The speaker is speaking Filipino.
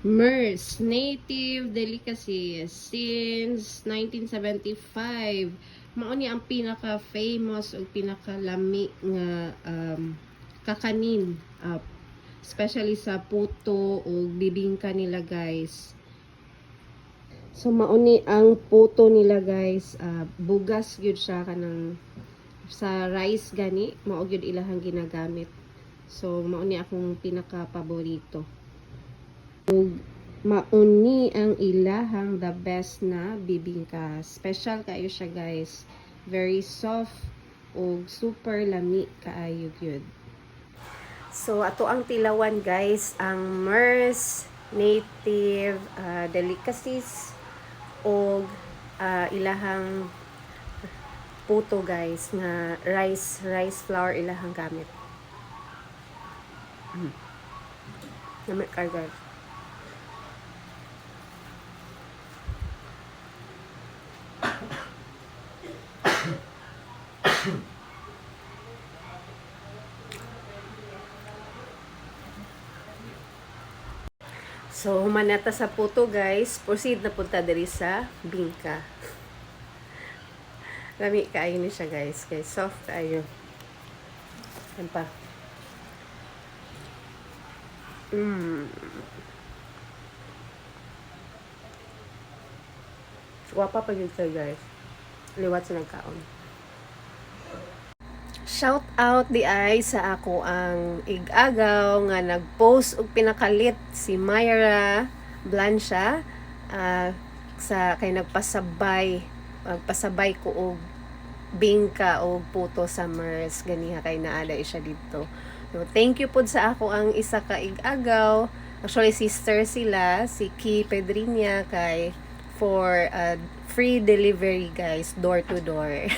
MERS, Native Delicacies, since 1975. Mao ni ang pinaka-famous o pinaka-lami nga kakanin. Especially sa puto o bibingka nila guys. So mauni ang puto nila guys. Bugas gyud siya kanang sa rice gani. Mao gyud ilahang ginagamit. So mauni akong pinaka-paborito. Mauni ang ilahang the best na bibingka. Special kayo siya guys. Very soft o super lami kaayo gyud. So ato ang tilawan guys ang MERS Native Delicacies o ilahang puto guys nga rice flour ilahang gamit. Gamit ka guys. So, humanata sa puto guys. Proceed na punta diri sa bingka. Lami kaayo ni siya guys. Kay soft kaayo. Yan pa. Wapa pa yun siya guys. Liwat sa nagkaon. Shout out di ay sa ako ang igagaw nga nag-post og pinakalit si Myra Blancia sa kay nagpasabay ko og bingka og puto sa MERS ganiha kay naada siya dito. So, thank you pod sa ako ang isa ka igagaw. Actually sister sila si Ki Pedrinia kay for free delivery guys door to door.